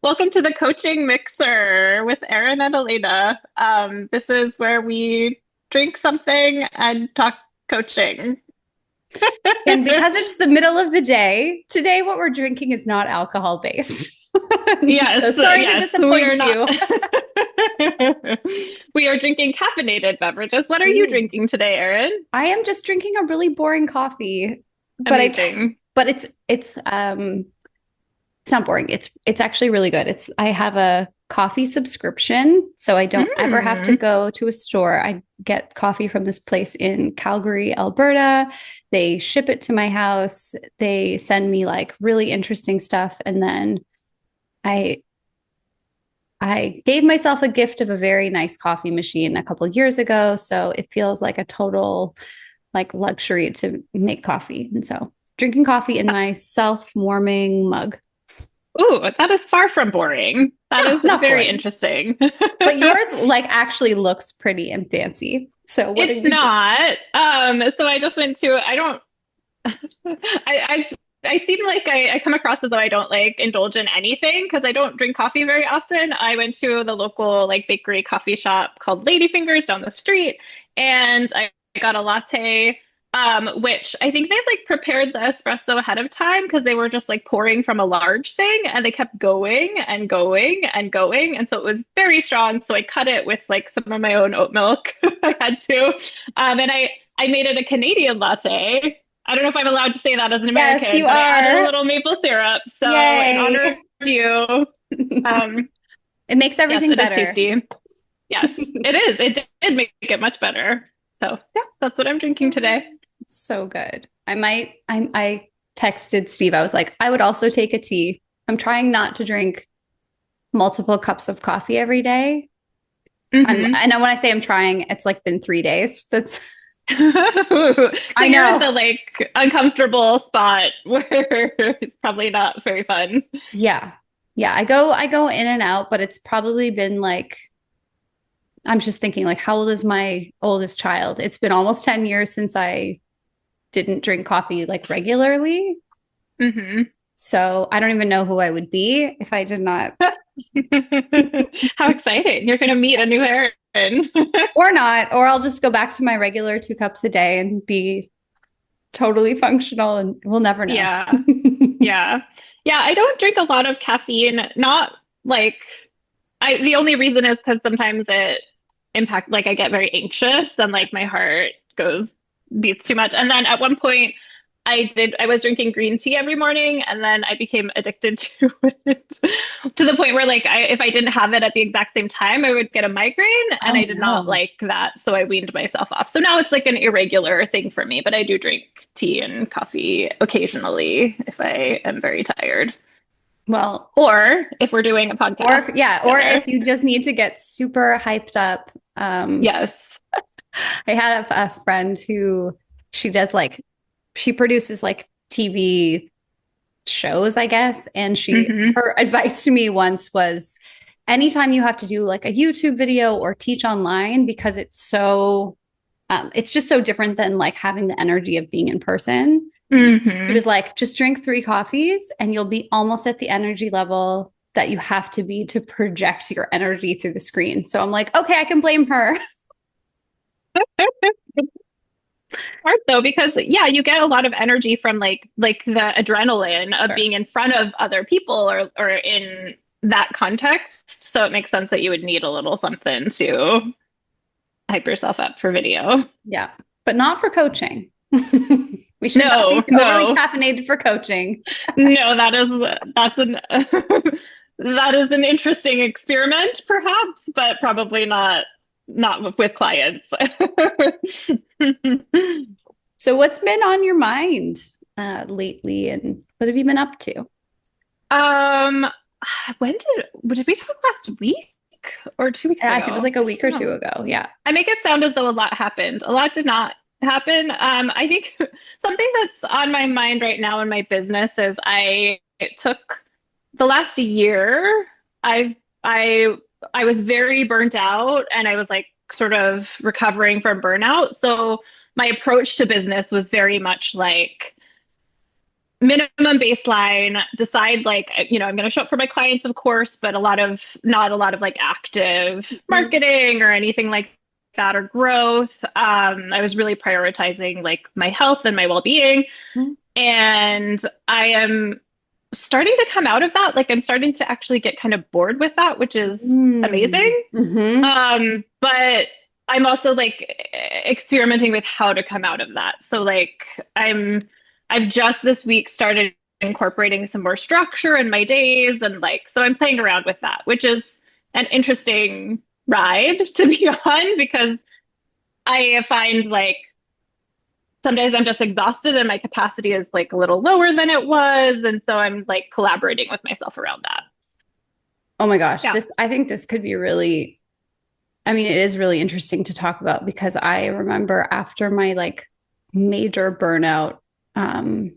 Welcome to the coaching mixer with Erin and Elana. This is where we drink something and talk coaching. And because it's the middle of the day, today what we're drinking is not alcohol based. Yes, So sorry to yes, we are disappoint not. you. We are drinking caffeinated beverages. What are you Ooh. drinking today, Erin? I am just drinking a really boring coffee, but Amazing. but it's not boring. It's actually really good. I have a coffee subscription, so I don't ever have to Mm. go to a store. I get coffee from this place in Calgary, Alberta. They ship it to my house. They send me like really interesting stuff, and then I I gave myself a gift of a very nice coffee machine a couple of years ago, so it feels like a total like luxury to make coffee. And so drinking coffee in my self-warming mug. Ooh, that is far from boring. That No, is not very boring. interesting. But yours like actually looks pretty and fancy. So what are It's you drinking? not. So I just went to, I don't, I seem like I come across as though I don't like indulge in anything because I don't drink coffee very often. I went to the local like bakery coffee shop called Ladyfingers down the street, and I got a latte, which I think they like prepared the espresso ahead of time because they were just like pouring from a large thing and they kept going and going and going. And so it was very strong. So I cut it with like some of my own oat milk. I had to. And I made it a Canadian latte. I don't know if I'm allowed to say that as an Yes, American, you but I added a are. little maple syrup. So in honor Yay. of you, It um, makes yes, everything it is better. tasty. Yes, it is. It did make it much better. So yeah, that's what I'm drinking today. So good. I texted Steve. I was like, I would also take a tea. I'm trying not to drink multiple cups of coffee every day. Hmm. I know when I say I'm trying, it's like been 3 days. That's So I you're in know. the like uncomfortable spot where it's probably not very fun. Yeah. Yeah. I go in and out, but it's probably been like I'm just thinking like how old is my oldest child? It's been almost 10 years since I didn't drink coffee like regularly. Hmm. So I don't even know who I would be if I did not How exciting. You're going to meet a new Erin. or not, or I'll just go back to my regular 2 cups a day and be totally functional and we'll never know. Yeah. Yeah. Yeah, I don't drink a lot of caffeine. Not like the only reason is because sometimes it impact like I get very anxious and like my heart goes beats too much. And then at one point I was drinking green tea every morning and then I became addicted to it to the point where like if I didn't have it at the exact same time, I would get a migraine and Oh I did not no. like that. So I weaned myself off. So now it's like an irregular thing for me, but I do drink tea and coffee occasionally if I am very tired. Well, Or if we're doing a or if, podcast yeah, or together. if you just need to get super hyped up. Yes. I had a friend who she does like she produces like TV shows, I guess. And Hmm. her advice to me once was anytime you have to do like a YouTube video or teach online, because it's just so different than like having the energy of being in person. He Hmm. was like, just drink 3 coffees and you'll be almost at the energy level that you have to be to project your energy through the screen. So I'm like, okay, I can blame her. Hard though, because yeah, you get a lot of energy from like the adrenaline of Sure. being in front of other people or in that context. So it makes sense that you would need a little something to hype yourself up for video. Yeah, but not for coaching. We should not be No, overly no, caffeinated for coaching. no, that's an that is an interesting experiment, perhaps, but probably not with clients. So, what's been on your mind lately, and what have you been up to? Um, when did we talk last week or 2 weeks I ago? think it was like a I week don't or two know. ago. Yeah. I make it sound as though a lot happened. A lot did not happen. I think something that's on my mind right now in my business is it took the last year. I I was very burnt out and I was like sort of recovering from burnout. So my approach to business was very much like minimum minimum baseline, decide like, I'm going to show up for my clients, of course, but not a lot of like active marketing or anything like that or growth. I was really prioritizing like my health and my well-being. Mhm. And I am starting to come out of that. Like I'm starting to actually get kind of bored with that, which is Mm. amazing. Hmm. But I'm also like experimenting with how to come out of that. So like I've just this week started incorporating some more structure in my days and like so I'm playing around with that, which is an interesting ride to be on because I find like some days I'm just exhausted and my capacity is like a little lower than it was. And so I'm like collaborating with myself around that. Oh my gosh, Yeah. I think this could be really, I mean, it is really interesting to talk about because I remember after my like major burnout, um,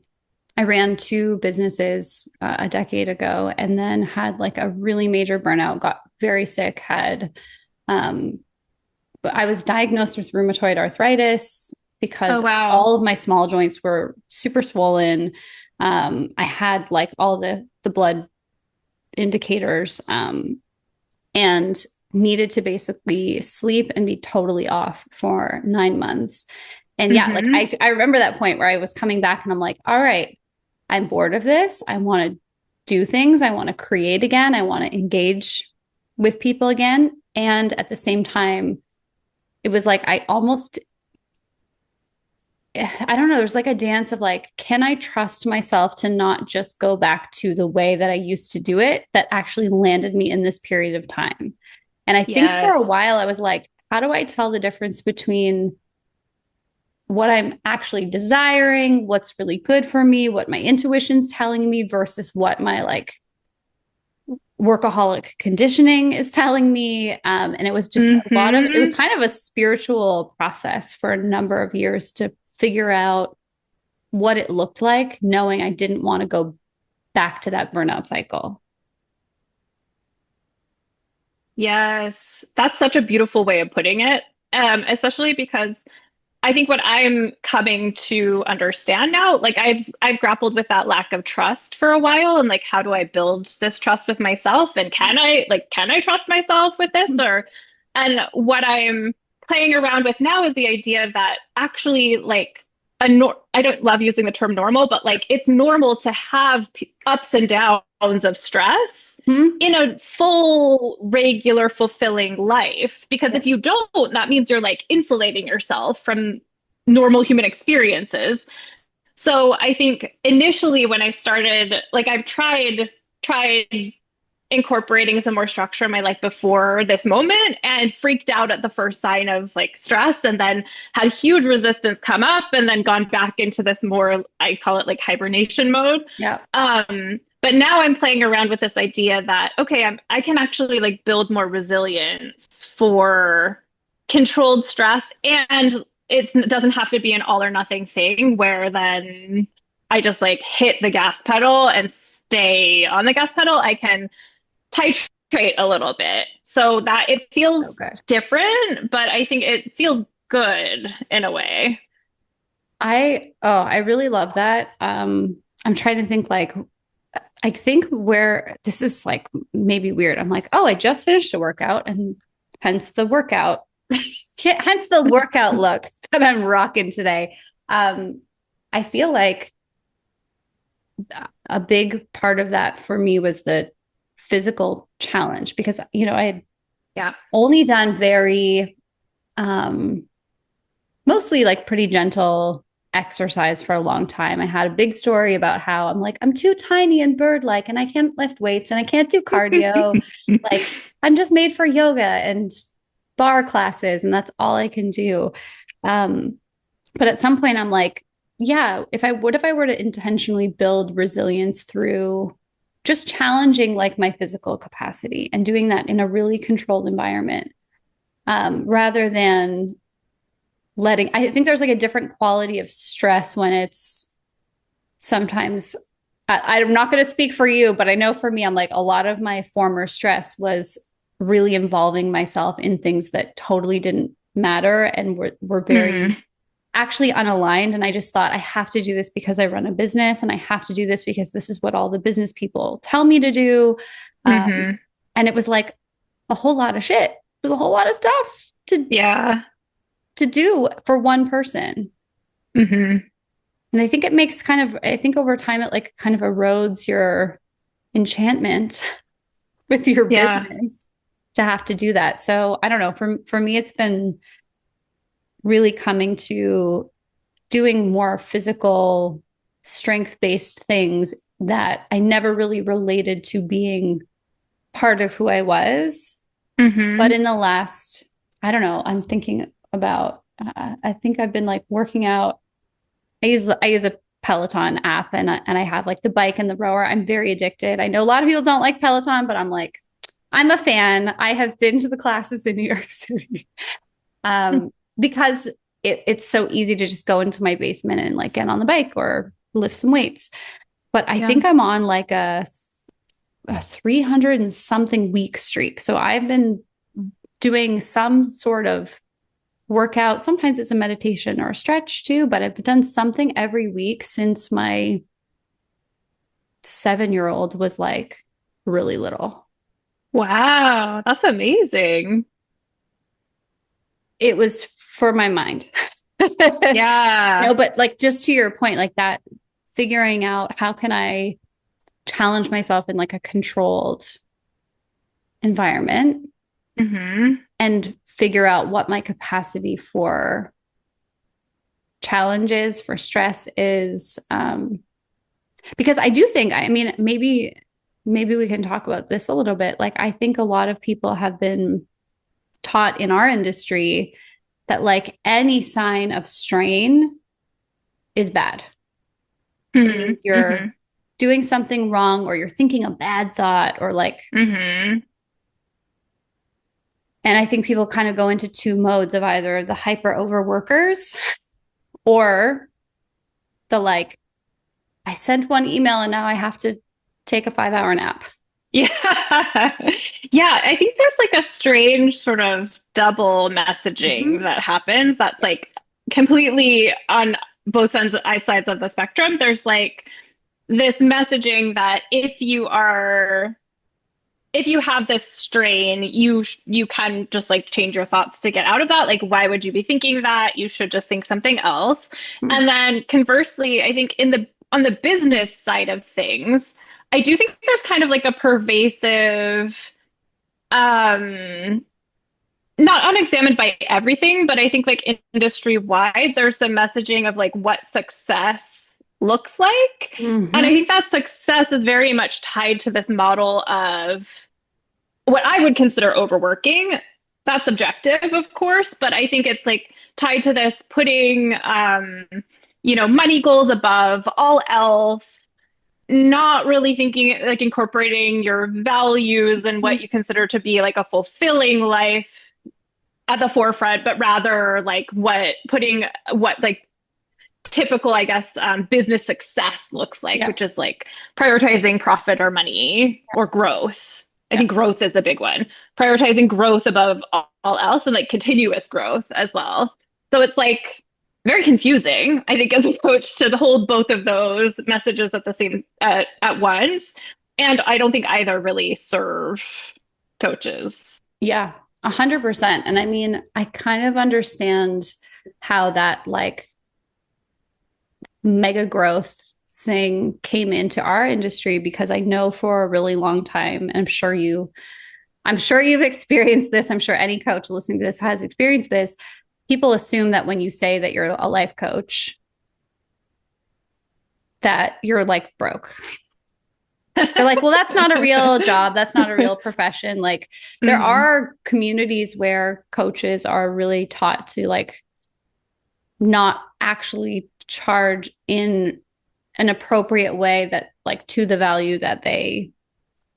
I ran two businesses a decade ago and then had like a really major burnout, got very sick, um, but I was diagnosed with rheumatoid arthritis Oh, because wow. all of my small joints were super swollen. I had like all the blood indicators, and needed to basically sleep and be totally off for 9 months. And yeah, like Hmm. I remember that point where I was coming back and I'm like, all right, I'm bored of this. I want to do things. I want to create again. I want to engage with people again. And at the same time, it was like I don't know, there's like a dance of like, can I trust myself to not just go back to the way that I used to do it that actually landed me in this period of time? And I think for a Yes. while I was like, how do I tell the difference between what I'm actually desiring, what's really good for me, what my intuition's telling me versus what my like workaholic conditioning is telling me. And it was just it was Hmm. kind of a spiritual process for a number of years to figure out what it looked like, knowing I didn't want to go back to that burnout cycle. Yes. That's such a beautiful way of putting it. Especially because I think what I'm coming to understand now, like I've grappled with that lack of trust for a while and like how do I build this trust with myself and can I trust myself with this or and what I'm playing around with now is the idea that actually like I don't love using the term normal, but like it's normal to have ups and downs of stress Hmm. in a full, regular, fulfilling life. Because Yeah. if you don't, that means you're like insulating yourself from normal human experiences. So I think initially when I started, like I've tried incorporating some more structure in my life before this moment and freaked out at the first sign of like stress and then had huge resistance come up and then gone back into this more I call it like hibernation mode. Yeah. But now I'm playing around with this idea that okay, I can actually like build more resilience for controlled stress and it doesn't have to be an all or nothing thing where then I just like hit the gas pedal and stay on the gas pedal. I can titrate a little bit so that it So feels good. different, but I think it feels good in a way. I really love that. I'm trying to think like I think where this is like maybe weird. I'm like, oh, I just finished a workout and hence the workout, hence the workout look that I'm rocking today. I feel like a big part of that for me was the physical challenge because, I had Yeah. only done very, um, mostly like pretty gentle exercise for a long time. I had a big story about how I'm like, I'm too tiny and bird like, and I can't lift weights and I can't do cardio. Like, I'm just made for yoga and bar classes, and that's all I can do. Um, but at some point, I'm like, yeah, if I were to intentionally build resilience through just challenging like my physical capacity and doing that in a really controlled environment, rather than I think there's like a different quality of stress when it's sometimes, I'm not going to speak for you, but I know for me, I'm like, a lot of my former stress was really involving myself in things that totally didn't matter and were very Mm. actually unaligned. And I just thought, I have to do this because I run a business, and I have to do this because this is what all the business people tell me to do. Um, Mm-hmm. and it was like a whole lot of shit. It was a whole lot of stuff Yeah. to do for one person. Mm-hmm. And I think it makes kind of, I think over time, it like kind of erodes your enchantment with your Yeah. business to have to do that. So I don't know. For me, it's been really coming to doing more physical, strength-based things that I never really related to being part of who I was. But Mm-hmm. in the last, I don't know, I'm thinking about, I think I've been like working out. I use a Peloton app, and I have like the bike and the rower. I'm very addicted. I know a lot of people don't like Peloton, but I'm like, I'm a fan. I have been to the classes in New York City, because it's so easy to just go into my basement and like get on the bike or lift some weights. But I Yeah. think I'm on like a 300 and something week streak. So I've been doing some sort of workout. Sometimes it's a meditation or a stretch too, but I've done something every week since my 7-year-old was like really little. Wow. That's amazing. It was for my mind. Yeah. No, but like just to your point, like that, figuring out how can I challenge myself in like a controlled environment Mm-hmm. and figure out what my capacity for challenges, for stress is. Because I do think, I mean, maybe we can talk about this a little bit. Like, I think a lot of people have been taught in our industry that like any sign of strain is bad. It Mm-hmm. means you're Mm-hmm. doing something wrong, or you're thinking a bad thought, or like, Mm-hmm. and I think people kind of go into two modes of either the hyper overworkers or the like, I sent one email and now I have to take a 5 hour nap. Yeah. Yeah. I think there's like a strange sort of double messaging Mm-hmm. that happens that's like completely on both sides of the spectrum. There's like this messaging that if you have this strain, you can just like change your thoughts to get out of that. Like, why would you be thinking that? You should just think something else. And then conversely, I think on the business side of things, I do think there's kind of like a pervasive, um, not unexamined by everything, but I think like industry wide, there's some messaging of like what success looks like. And I Mm-hmm. think that success is very much tied to this model of what I would consider overworking. That's subjective, of course, but I think it's like tied to this putting, money goals above all else, not really thinking like incorporating your values and what you consider to be like a fulfilling life at the forefront, but rather like what like typical, I guess, business success looks like, Yeah. which is like prioritizing profit or money or growth. I Yeah. think growth is the big one. Prioritizing growth above all else and like continuous growth as well. So it's like very confusing, I think, as a coach to hold both of those messages at the same at once. And I don't think either really serve coaches. Yeah. 100%. And I mean, I kind of understand how that like mega growth thing came into our industry, because I know for a really long time, and I'm sure you've experienced this. I'm sure any coach listening to this has experienced this. People assume that when you say that you're a life coach, that you're like broke. They're like, well, that's not a real job. That's not a real profession. Like, there Hmm. are communities where coaches are really taught to like not actually charge in an appropriate way that like to the value that they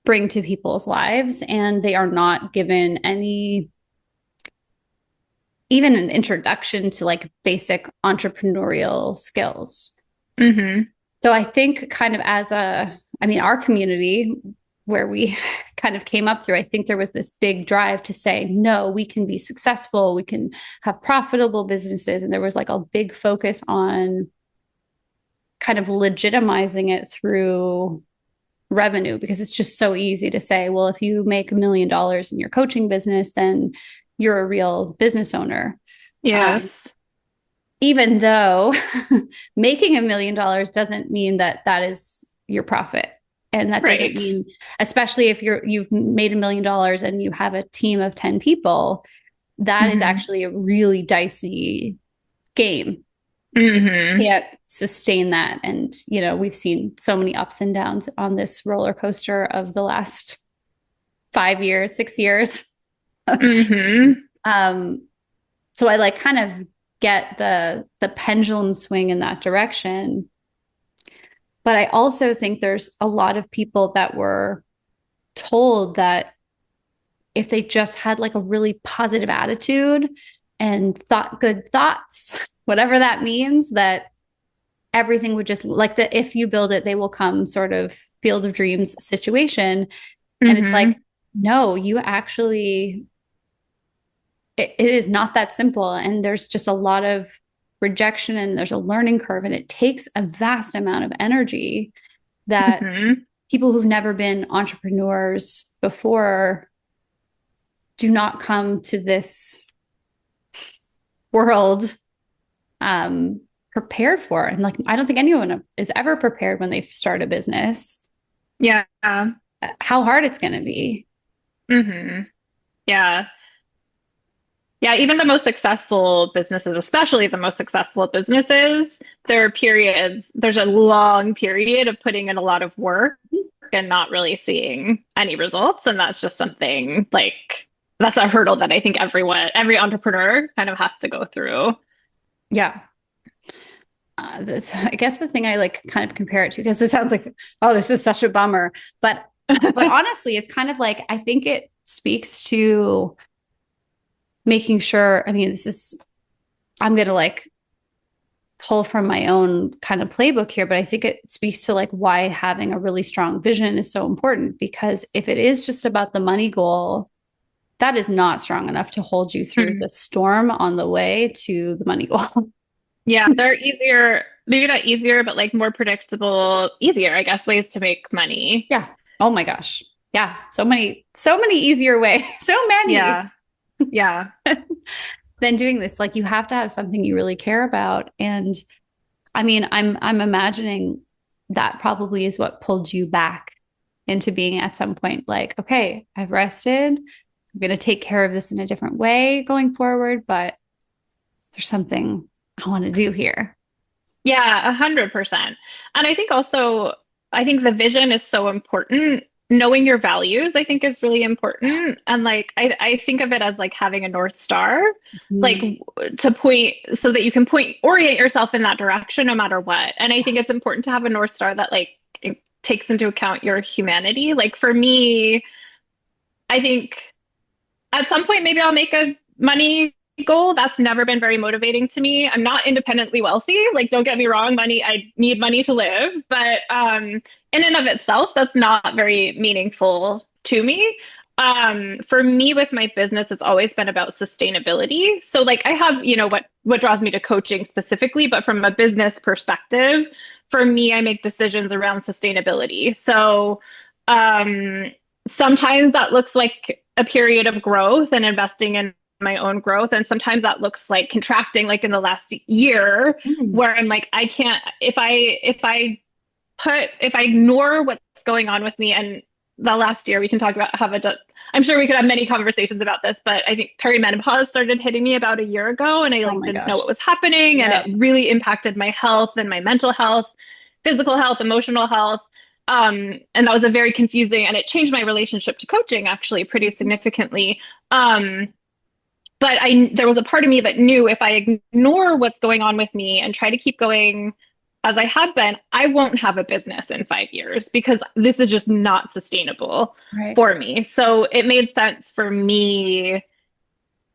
bring to people's lives, and they are not given any, even an introduction to like basic entrepreneurial skills. Hmm. So I think kind of I mean, our community, where we kind of came up through, I think there was this big drive to say, no, we can be successful, we can have profitable businesses. And there was like a big focus on kind of legitimizing it through revenue, because it's just so easy to say, well, if you make $1 million in your coaching business, then you're a real business owner. Yes. Even though making $1 million doesn't mean that that is your profit. And that doesn't Right. mean, especially if you've made $1 million and you have a team of 10 people, that is Mm-hmm. actually a really dicey game. Mm-hmm. Can't sustain that. And, you know, we've seen so many ups and downs on this roller coaster of the last 5 years, 6 years. Mm-hmm. um, so I like kind of get the pendulum swing in that direction. But I also think there's a lot of people that were told that if they just had like a really positive attitude and thought good thoughts, whatever that means, that everything would just like that if you build it, they will come sort of field of dreams situation. And it's like, Mm-hmm. no, you actually, it is not that simple. And there's just a lot of rejection and there's a learning curve. And it takes a vast amount of energy that Mm-hmm. people who've never been entrepreneurs before do not come to this world prepared for. And like, I don't think anyone is ever prepared when they start a business, Yeah. how hard it's going to be. Mm-hmm. Yeah. Yeah, even the most successful businesses, especially the most successful businesses, there are periods, there's a long period of putting in a lot of work and not really seeing any results. And that's just something like that's a hurdle that I think every entrepreneur kind of has to go through. Yeah. I guess the thing I like kind of compare it to, because it sounds like, oh, this is such a bummer. But honestly, it's kind of like, I think it speaks to making sure, I mean, I'm going to like pull from my own kind of playbook here, but I think it speaks to like why having a really strong vision is so important. Because if it is just about the money goal, that is not strong enough to hold you through Mm. the storm on the way to the money goal. Yeah, they're easier, maybe not easier, but like more predictable, easier, I guess, ways to make money. Yeah. Oh my gosh. Yeah. So many easier ways. So many Yeah. Yeah. than doing this. Like you have to have something you really care about. And I mean, I'm imagining that probably is what pulled you back into being at some point like, okay, I've rested. I'm going to take care of this in a different way going forward, but there's something I want to do here. Yeah, 100%. And I think also, I think the vision is so important. Knowing your values, I think, is really important. And like, I think of it as like having a North Star, like Mm. to point so that you can orient yourself in that direction no matter what. And I think it's important to have a North Star that like it takes into account your humanity. Like for me, I think at some point maybe I'll make a money goal. That's never been very motivating to me. I'm not independently wealthy. Like, don't get me wrong, I need money to live, but in and of itself, that's not very meaningful to me. For me with my business, it's always been about sustainability. So like I have, what draws me to coaching specifically, but from a business perspective, for me, I make decisions around sustainability. So um, sometimes that looks like a period of growth and investing in my own growth. And sometimes that looks like contracting, like in the last year, Mm. where I'm like, I can't, if I ignore what's going on with me, and the last year we can talk about, I'm sure we could have many conversations about this, but I think perimenopause started hitting me about a year ago and I Oh like my didn't know what gosh. was happening. And it Yeah. really impacted my health and my mental health, physical health, emotional health. And that was a very confusing, and it changed my relationship to coaching actually pretty significantly. But there was a part of me that knew if I ignore what's going on with me and try to keep going as I have been, I won't have a business in 5 years because this is just not sustainable Right. for me. So it made sense for me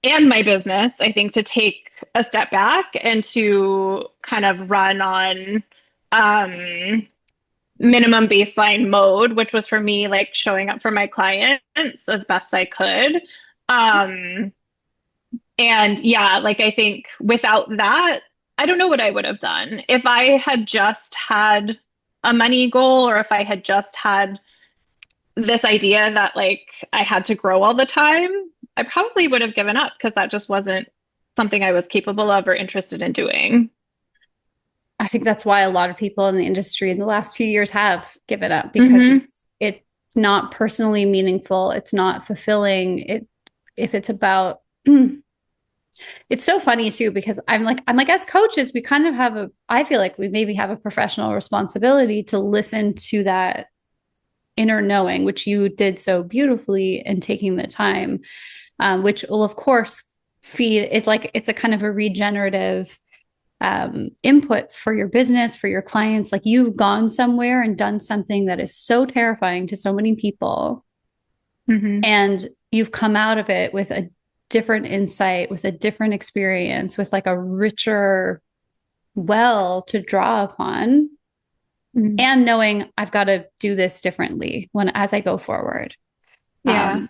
and my business, I think, to take a step back and to kind of run on um, minimum baseline mode, which was for me like showing up for my clients as best I could. Um, and yeah, like I think without that, I don't know what I would have done. If I had just had a money goal, or if I had just had this idea that like I had to grow all the time, I probably would have given up because that just wasn't something I was capable of or interested in doing. I think that's why a lot of people in the industry in the last few years have given up because Hmm. it's not personally meaningful. It's not fulfilling. It if it's about it's so funny too because I'm like as coaches we kind of have a I feel like we maybe have a professional responsibility to listen to that inner knowing, which you did so beautifully and taking the time, which will of course feed. It's like it's a kind of a regenerative input for your business, for your clients. Like you've gone somewhere and done something that is so terrifying to so many people, Hmm. and you've come out of it with a different insight, with a different experience, with like a richer well to draw upon, Hmm. and knowing I've got to do this differently when as I go forward. Yeah. Um,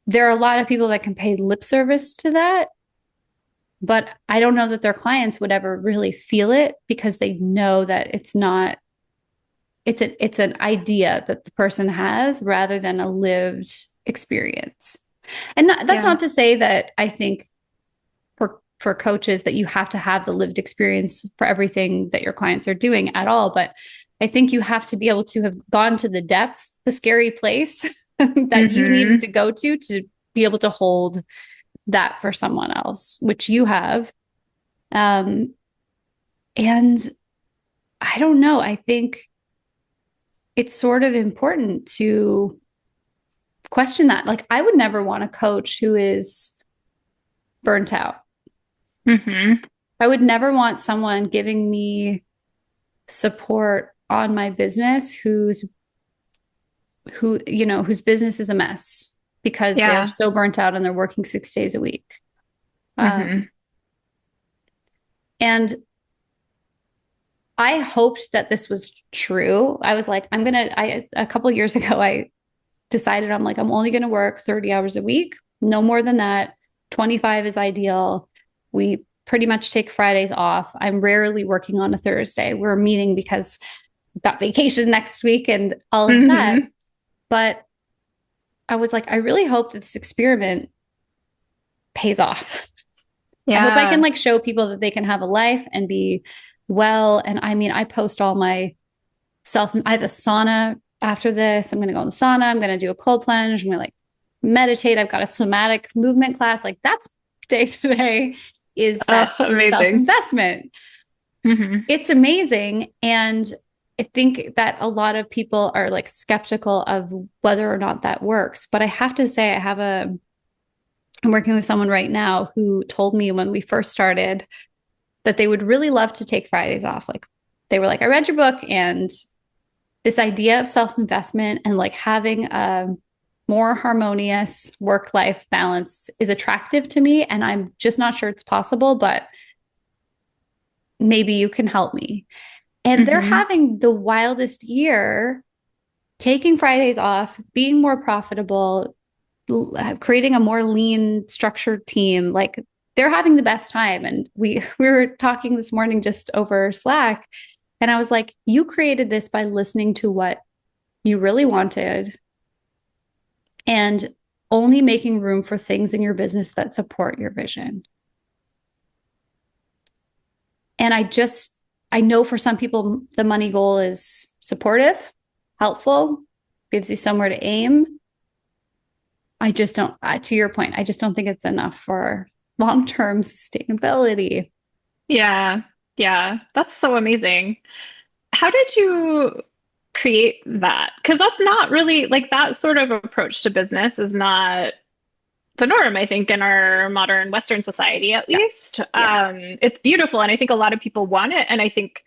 there are a lot of people that can pay lip service to that, but I don't know that their clients would ever really feel it because they know that it's not it's an idea that the person has rather than a lived experience. And that's Yeah. not to say that I think for coaches that you have to have the lived experience for everything that your clients are doing at all, but I think you have to be able to have gone to the depth, the scary place that you needed Hmm. to go to be able to hold that for someone else, which you have. And I don't know. I think it's sort of important to question that. Like, I would never want a coach who is burnt out. Hmm. I would never want someone giving me support on my business whose business is a mess because they're Yeah. so burnt out and they're working 6 days a week. Hmm. Um, and I hoped that this was true. I was like, a couple years ago, I decided I'm like, I'm only going to work 30 hours a week, no more than that. 25 is ideal. We pretty much take Fridays off. I'm rarely working on a Thursday. We're meeting because I've got vacation next week and all of that. Hmm. But I was like, I really hope that this experiment pays off. I hope I can Yeah. like show people that they can have a life and be well. And I mean, I post all my I have a sauna after this. I'm going to go in the sauna. I'm going to do a cold plunge. I'm going to like meditate. I've got a somatic movement class. Like that's day today is that Oh, self amazing. investment. Hmm. It's amazing. And I think that a lot of people are like skeptical of whether or not that works. But I have to say, I'm working with someone right now who told me when we first started that they would really love to take Fridays off. Like they were like, I read your book and this idea of self-investment and like having a more harmonious work-life balance is attractive to me. And I'm just not sure it's possible, but maybe you can help me. And they're Hmm. having the wildest year, taking Fridays off, being more profitable, creating a more lean, structured team. Like they're having the best time. And we were talking this morning just over Slack. And I was like, you created this by listening to what you really wanted and only making room for things in your business that support your vision. And I know for some people, the money goal is supportive, helpful, gives you somewhere to aim. I just don't, to your point, I just don't think it's enough for long term sustainability. Yeah. Yeah. That's so amazing. How did you create that? Because that's not really like that sort of approach to business is not the norm, I think, in our modern Western society, at Yeah. least. Yeah. It's beautiful, and I think a lot of people want it, and I think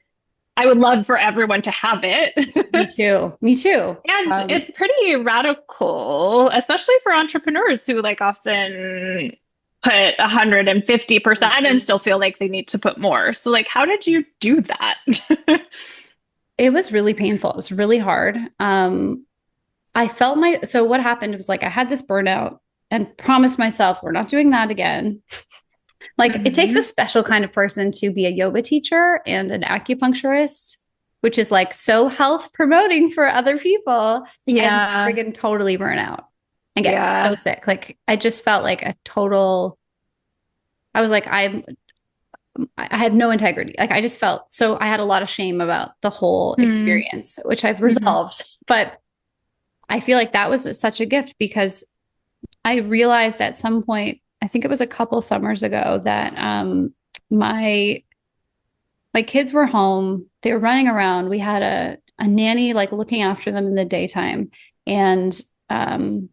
I would love for everyone to have Me it. too. Me too. And it's pretty radical, especially for entrepreneurs who like often put 150% and Mhm. still feel like they need to put more. So like, how did you do that? It was really painful. It was really hard. I felt so what happened was like I had this burnout and promised myself we're not doing that again. Like it takes a Hmm. special kind of person to be a yoga teacher and an acupuncturist, which is like so health promoting for other people, and Yeah. friggin' totally burn out and get so Yeah. sick. Like I just felt like a total, I was like, I have no integrity. Like I just felt so I had a lot of shame about the whole Mm-hmm. experience, which I've resolved. But I feel like that was such a gift because I realized at some point, I think it was a couple summers ago, that my my kids were home. They were running around. We had a nanny like looking after them in the daytime. And um,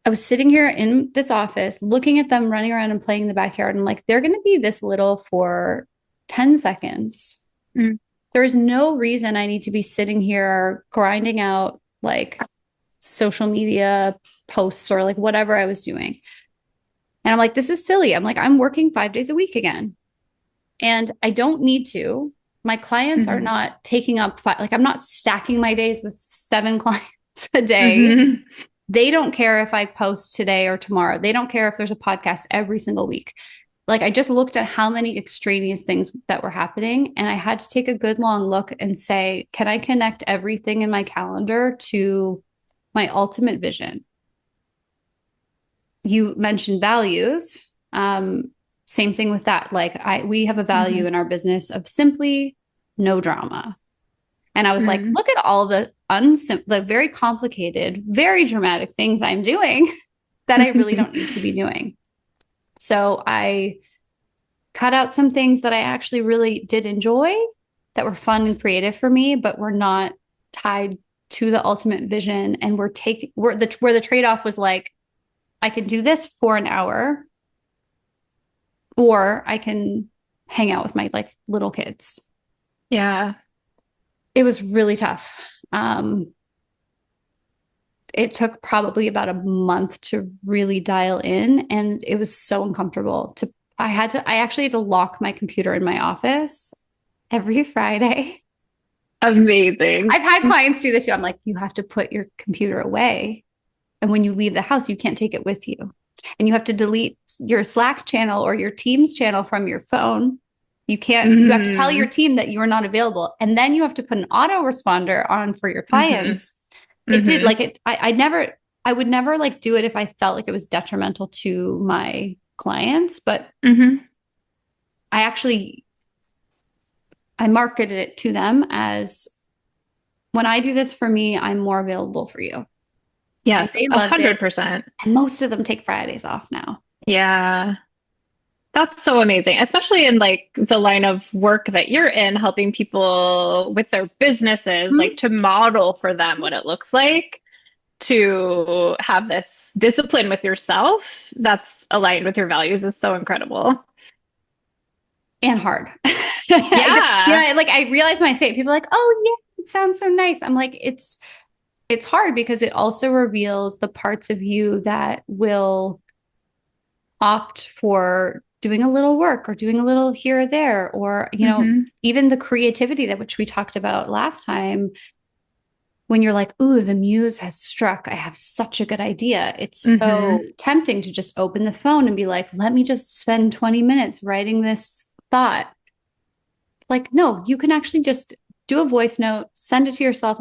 I was sitting here in this office looking at them running around and playing in the backyard. And like, they're going to be this little for 10 seconds. Mm. There is no reason I need to be sitting here grinding out like social media posts or like whatever I was doing. And I'm like, this is silly. I'm like, I'm working 5 days a week again. And I don't need to. My clients are Hmm. not taking up like I'm not stacking my days with 7 clients a day. Hmm. They don't care if I post today or tomorrow. They don't care if there's a podcast every single week. Like I just looked at how many extraneous things that were happening and I had to take a good long look and say, can I connect everything in my calendar to my ultimate vision? You mentioned values. Same thing with that. Like we have a value Hmm. in our business of simply no drama. And I was like, Mm. look at all the very complicated, very dramatic things I'm doing that I really don't need to be doing. So I cut out some things that I actually really did enjoy that were fun and creative for me, but were not tied to the ultimate vision. And where the trade-off was like, I can do this for an hour or I can hang out with my like little kids. Yeah. It was really tough. Um, it took probably about a month to really dial in, and it was so uncomfortable. I actually had to lock my computer in my office every Friday. Amazing. I've had clients do this too. I'm like, you have to put your computer away. And when you leave the house, you can't take it with you. And you have to delete your Slack channel or your Teams channel from your phone. You have to tell your Hmm. team that you are not available. And then you have to put an autoresponder on for your Hmm. clients. It did Hmm. like it, I would never like do it if I felt like it was detrimental to my clients, but Hmm. I actually, I marketed it to them as when I do this for me, I'm more available for you. And Yes, they a loved hundred it. percent. And most of them take Fridays off now. Yeah. That's so amazing, especially in like the line of work that you're in, helping people with their businesses, like Mhm. to model for them what it looks like to have this discipline with yourself that's aligned with your values is so incredible. And hard. Yeah. Like I realize when I say it, people are like, "Oh yeah, it sounds so nice." I'm like, it's hard because it also reveals the parts of you that will opt for doing a little work or doing a little here or there, or Hmm. even the creativity that which we talked about last time. When you're like, "Ooh, the muse has struck. I have such a good idea." It's Hmm. so tempting to just open the phone and be like, "Let me just spend 20 minutes writing this thought." Like, no, you can actually just do a voice note, send it to yourself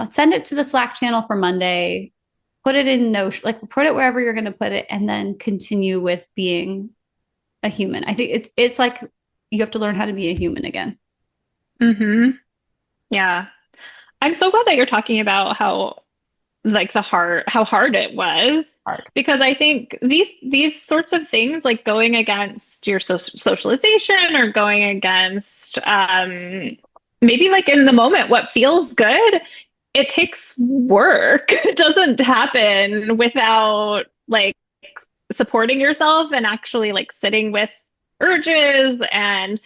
send it to the Slack channel for Monday, put it in Notion, like put it wherever you're going to put it, and then continue with being a human. I think it's like you have to learn how to be a human again. Hmm. Yeah. I'm so glad that you're talking about how hard it was, Hard. because I think these sorts of things, like going against your socialization or going against maybe like in the moment what feels good, it takes work. It doesn't happen without like supporting yourself and actually like sitting with urges. And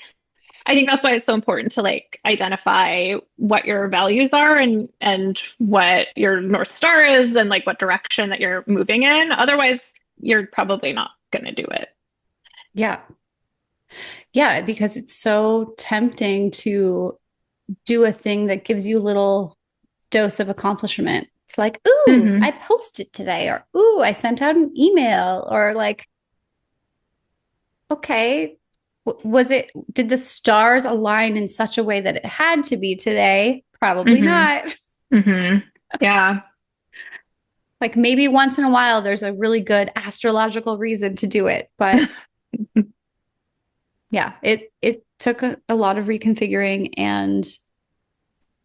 I think that's why it's so important to like identify what your values are and what your North Star is and like what direction that you're moving in. Otherwise, you're probably not going to do it. Yeah. Yeah, because it's so tempting to do a thing that gives you a little dose of accomplishment. It's like, ooh, I Hmm. posted today, or ooh, I sent out an email, or like, okay, was it, did the stars align in such a way that it had to be today? Probably Hmm. not. Hmm. Yeah. Like maybe once in a while there's a really good astrological reason to do it, but yeah, it took a lot of reconfiguring and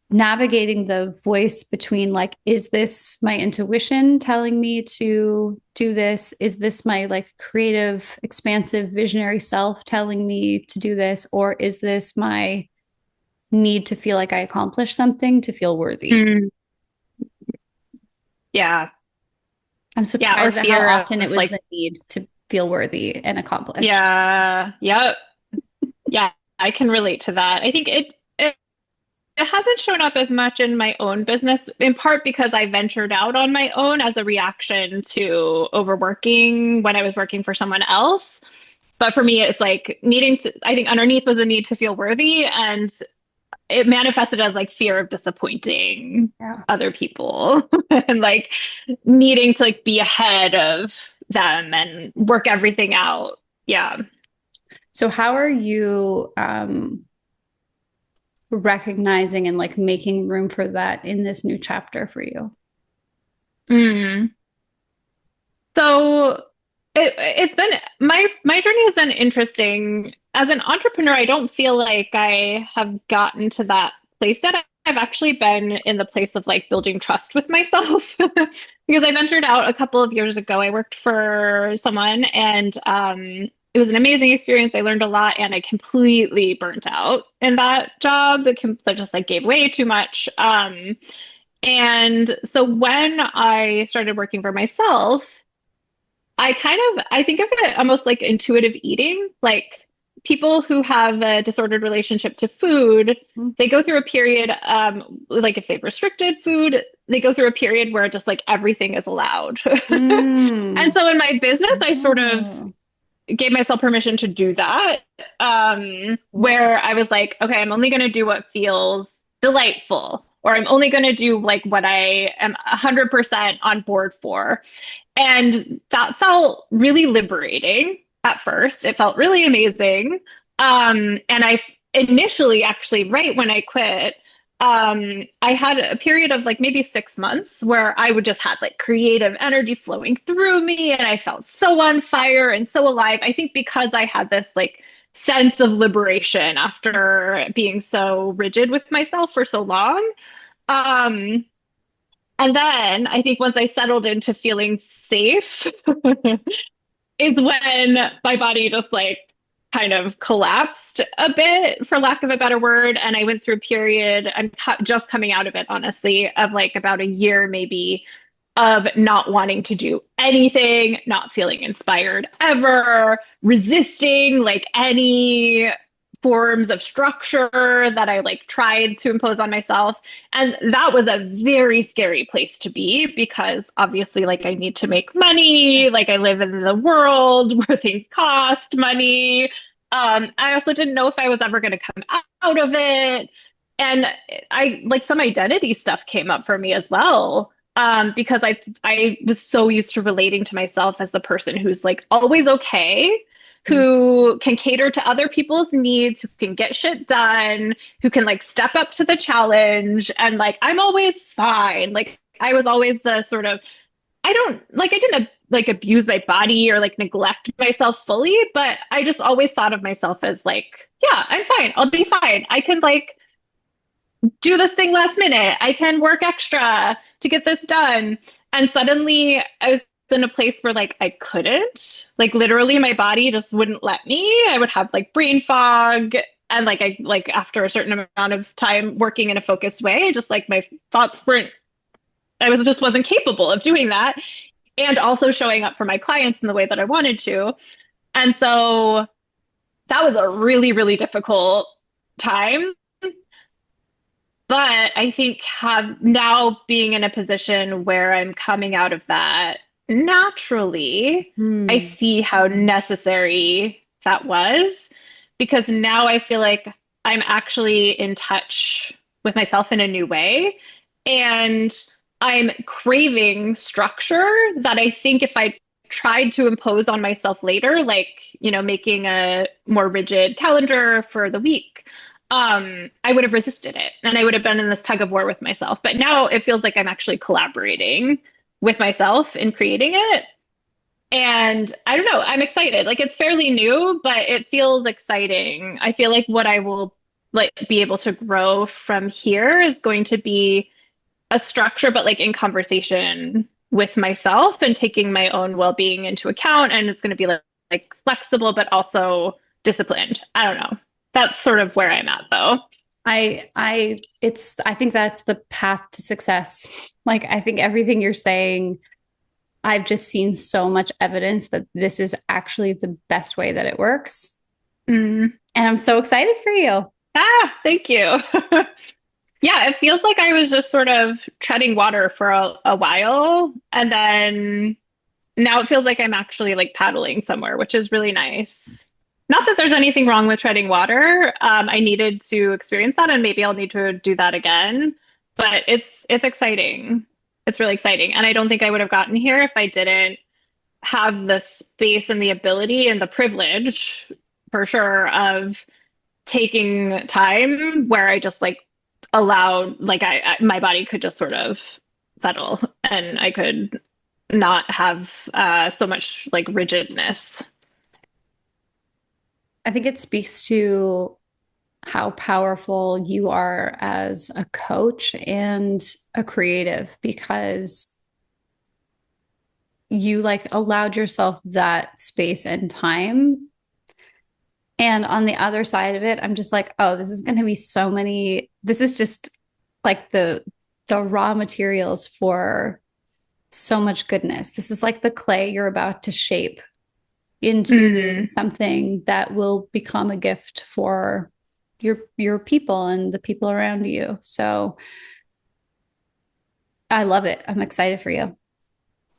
navigating the voice between like, is this my intuition telling me to do this? Is this my like creative, expansive, visionary self telling me to do this? Or is this my need to feel like I accomplished something to feel worthy? Mm. Yeah. I'm Yeah. Or surprised at how fear often it of was like, the need to feel worthy and accomplished. yeah. Yep. Yeah. I can relate to that. I think it hasn't shown up as much in my own business, in part because I ventured out on my own as a reaction to overworking when I was working for someone else. But for me, it's like needing to, I think underneath was a need to feel worthy, and it manifested as like fear of disappointing Yeah. other people and like needing to like be ahead of them and work everything out. Yeah. So how are you recognizing and like making room for that in this new chapter for you? Mm. So it's been my journey has been interesting. As an entrepreneur, I don't feel like I have gotten to that place yet. I've actually been in the place of like building trust with myself because I ventured out a couple of years ago. I worked for someone and it was an amazing experience. I learned a lot and I completely burnt out in that job. I just like gave way too much. And so when I started working for myself, I think of it almost like intuitive eating. Like people who have a disordered relationship to food, they go through a period, like if they've restricted food, they go through a period where just like everything is allowed. And Mm. so in my business, I sort of Oh, gave myself permission to do that, cool. where I was like, okay, I'm only going to do what feels delightful, or I'm only going to do like what I am 100% on board for. And that felt really liberating at first. It felt really amazing. And I initially, actually, right when I quit, I had a period of like maybe 6 months where I would just have like creative energy flowing through me and I felt so on fire and so alive. I think because I had this like sense of liberation after being so rigid with myself for so long. Um, and then I think once I settled into feeling safe is when my body just like kind of collapsed a bit, for lack of a better word. And I went through a period, just coming out of it, honestly, of like about a year maybe of not wanting to do anything, not feeling inspired ever, resisting like any forms of structure that I like tried to impose on myself. And that was a very scary place to be because obviously like I need to make money, like Yes. I live in the world where things cost money. I also didn't know if I was ever going to come out of it. And I like some identity stuff came up for me as well, because I was so used to relating to myself as the person who's like always okay, Mm. who can cater to other people's needs, who can get shit done, who can like step up to the challenge, and like I'm always fine. Like I was always the sort of I didn't like abuse my body or like neglect myself fully, but I just always thought of myself as like, yeah, I'm fine. I'll be fine. I can like do this thing last minute. I can work extra to get this done. And suddenly I was in a place where like I couldn't, like literally my body just wouldn't let me. I would have like brain fog. And like I like after a certain amount of time working in a focused way, just like my thoughts weren't, I was just wasn't capable of doing that. And also showing up for my clients in the way that I wanted to. And so that was a really, really difficult time. But I think have now being in a position where I'm coming out of that naturally, I Hmm. see how necessary that was because now I feel like I'm actually in touch with myself in a new way. And I'm craving structure that I think if I tried to impose on myself later, like, making a more rigid calendar for the week, I would have resisted it and I would have been in this tug of war with myself. But now it feels like I'm actually collaborating with myself in creating it. And I don't know, I'm excited. Like it's fairly new, but it feels exciting. I feel like what I will like be able to grow from here is going to be a structure, but like in conversation with myself and taking my own well-being into account. And it's going to be like flexible, but also disciplined. I don't know. That's sort of where I'm at though. I think that's the path to success. Like, I think everything you're saying, I've just seen so much evidence that this is actually the best way that it works. Mm. And I'm so excited for you. Thank you. Yeah, it feels like I was just sort of treading water for a while. And then now it feels like I'm actually like paddling somewhere, which is really nice. Not that there's anything wrong with treading water. I needed to experience that, and maybe I'll need to do that again. But it's exciting. It's really exciting, and I don't think I would have gotten here if I didn't have the space and the ability and the privilege, for sure, of taking time where I just like allowed, like my body could just sort of settle, and I could not have so much like rigidness. I think it speaks to how powerful you are as a coach and a creative because you like allowed yourself that space and time. And on the other side of it, I'm just like, oh, this is going to be so many. This is just like the raw materials for so much goodness. This is like the clay you're about to shape into Mm. something that will become a gift for your people and the people around you. So I love it. I'm excited for you.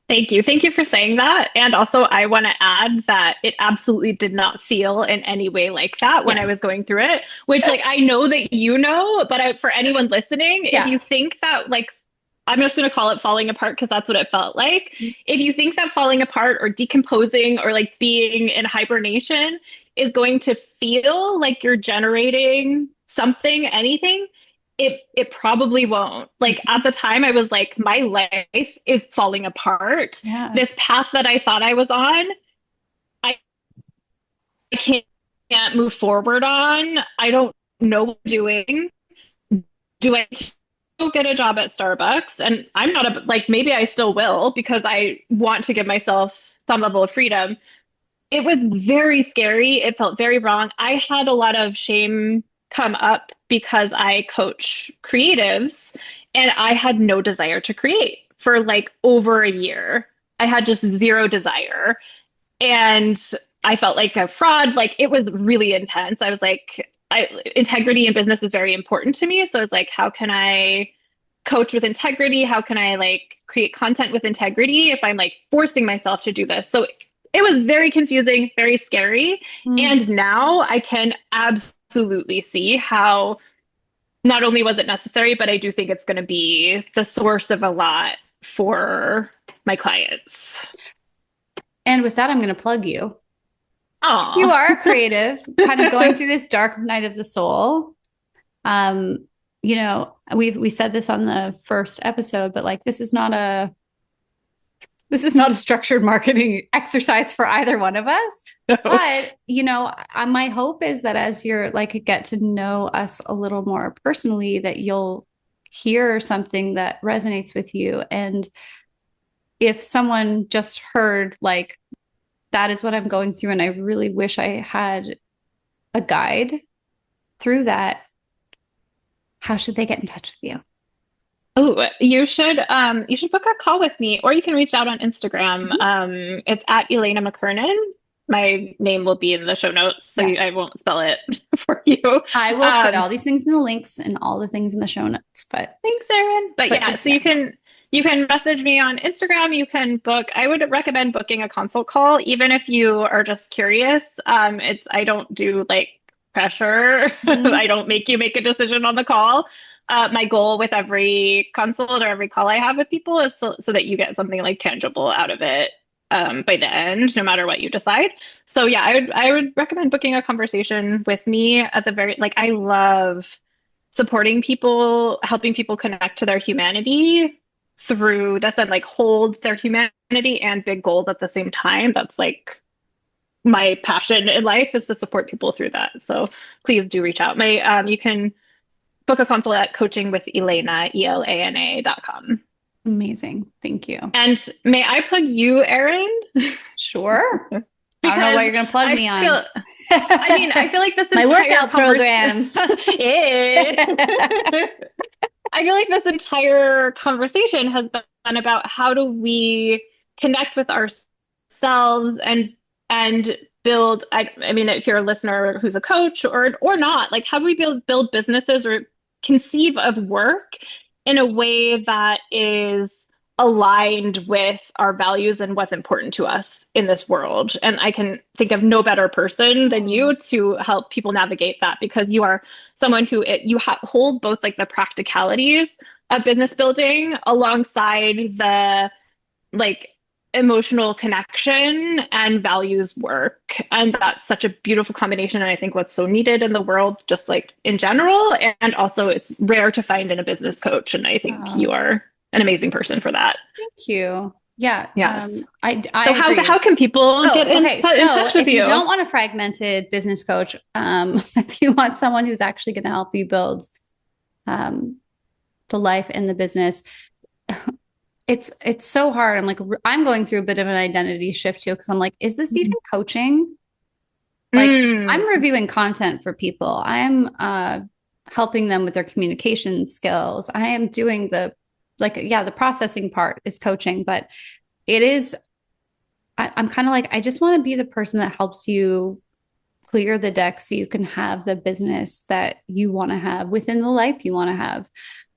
Thank you. Thank you for saying that. And also, I want to add that it absolutely did not feel in any way like that when I was Yes. going through it, which, like, I know that you know, but for anyone listening, if Yeah. you think that, like, I'm just going to call it falling apart because that's what it felt like. If you think that falling apart or decomposing or like being in hibernation is going to feel like you're generating something, anything, it probably won't. Like at the time I was like my life is falling apart. Yeah. This path that I thought I was on, I can't move forward on. I don't know what I'm doing. Do I go get a job at Starbucks? And I'm not a like maybe I still will because I want to give myself some level of freedom. It was very scary. It felt very wrong. I had a lot of shame come up because I coach creatives and I had no desire to create for like over a year. I had just zero desire. And I felt like a fraud. Like it was really intense. I was like, integrity in business is very important to me. So it's like, how can I coach with integrity? How can I like create content with integrity if I'm like forcing myself to do this? So it was very confusing, very scary. Mm. And now I can absolutely see how not only was it necessary, but I do think it's going to be the source of a lot for my clients. And with that, I'm going to plug you. You Oh, are a creative, kind of going through this dark night of the soul. Um, we said this on the first episode, but like this is not a structured marketing exercise for either one of us. no. But, my hope is that as you're like get to know us a little more personally, that you'll hear something that resonates with you. And if someone just heard like that is what I'm going through, and I really wish I had a guide through that, how should they get in touch with you? Oh, you should book a call with me, or you can reach out on Instagram. Mhm. It's at Elena McKernan. My name will be in the show notes, so I Yes. won't spell it for you. I will put Um, all these things in the links and all the things in the show notes, but Thanks, Erin. But yeah, just so yeah. you can message me on Instagram. You can book. I would recommend booking a consult call, even if you are just curious. I don't do like pressure. Mhm. I don't make you make a decision on the call. My goal with every consult or every call I have with people is so that you get something like tangible out of it by the end, no matter what you decide. So yeah, I would recommend booking a conversation with me at the very like I love supporting people, helping people connect to their humanity through this and like holds their humanity and big goals at the same time. That's like my passion in life is to support people through that. So please do reach out. My you can book a consult at coachingwithelana, ELANA.com. Amazing. Thank you. And may I plug you, Erin? Sure. I don't know what Because you're going to plug I me on. feel, I mean, I feel like this My entire workout conversation, programs. I feel like this entire conversation has been about how do we connect with ourselves and build. I mean, if you're a listener who's a coach or not, like how do we build businesses or conceive of work in a way that is aligned with our values and what's important to us in this world. And I can think of no better person than you to help people navigate that because you are someone who hold both like the practicalities of business building alongside the like emotional connection and values work. And that's such a beautiful combination. And I think what's so needed in the world, just like in general. And also, it's rare to find in a business coach. And I think you Oh, are an amazing person for that. thank you. Yeah, Yes. I So how agree. can people get Oh, okay. in So touch with if you you? don't want a fragmented business coach, if you want someone who's actually going to help you build um, the life and the business, it's so hard. I'm going through a bit of an identity shift too because I'm like, is this even coaching? Like I'm Mm, reviewing content for people. I'm helping them with their communication skills. I am doing the processing part is coaching, but it is I'm kind of like I just want to be the person that helps you clear the deck so you can have the business that you want to have within the life you want to have.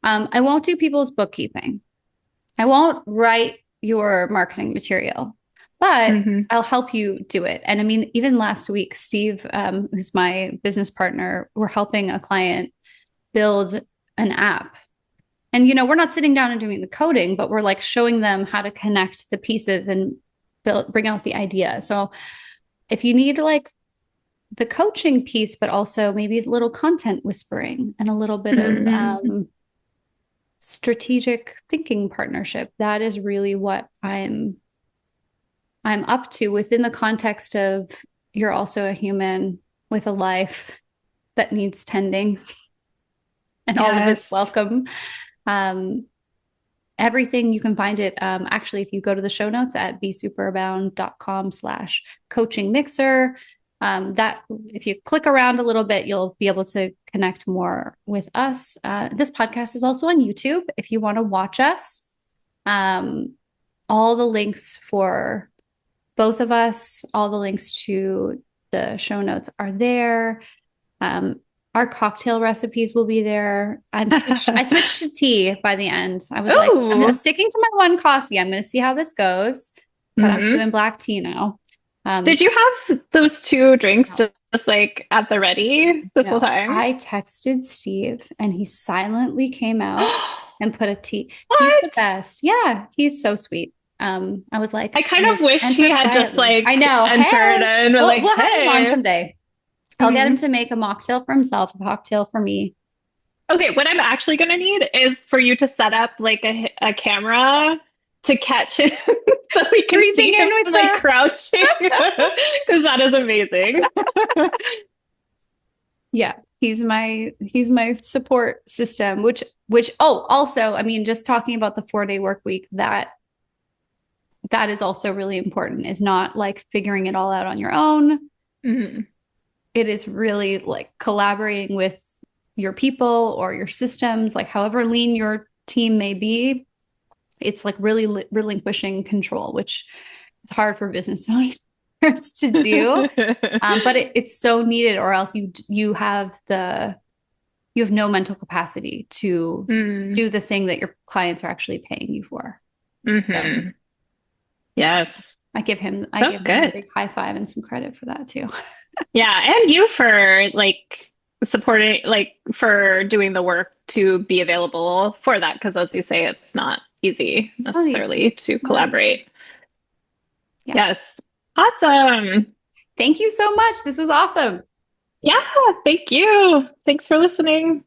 I won't do people's bookkeeping. I won't write your marketing material, but hmm I'll help you do it. And I mean, even last week, Steve, who's my business partner, we're helping a client build an app. And, we're not sitting down and doing the coding, but we're like showing them how to connect the pieces and bring out the idea. So if you need like the coaching piece, but also maybe a little content whispering and a little bit of mm strategic thinking partnership, that is really what I'm up to within the context of you're also a human with a life that needs tending and all of it's Yes. welcome. Um, Everything you can find it. Actually, if you go to the show notes at besuperbound.com/coaching mixer, that if you click around a little bit, you'll be able to connect more with us. This podcast is also on YouTube if you want to watch us. Um, all the links for both of us, all the links to the show notes are there. Um, our cocktail recipes will be there. I switched to tea by the end. I was like, I'm Oh. sticking to my one coffee. I'm going to see how this goes, but I'm hmm doing black tea now. Did you have those two drinks No, just like at the ready this whole no. time? I texted Steve and he silently came out and put a tea. He's the What? best. Yeah, he's so sweet. I was I like, kind of wish he enter had just quietly. I like know. entered Hey, and been like, we'll have him on hey. someday. I'll get him Mhm. to make a mocktail for himself, a cocktail for me. Okay, what I'm actually gonna need is for you to set up like a camera to catch him so we can Creeping see in him with like the crouching because that is amazing. yeah, he's my support system, which oh, also, I mean, just talking about the 4-day work week, that is also really important, is not like figuring it all out on your own. Mhm. It is really like collaborating with your people or your systems, like however lean your team may be. It's like really relinquishing control, which it's hard for business owners to do. But it's so needed, or else you have no mental capacity to Mm. do the thing that your clients are actually paying you for. So hmm Yes. I So give him a good. big high five and some credit for that too. Yeah, and you for like supporting, like for doing the work to be available for that, because as you say, it's not easy Not easy. necessarily to Not easy. collaborate. Yeah. Yes. Awesome. Thank you so much. This was awesome. Yeah, thank you. Thanks for listening.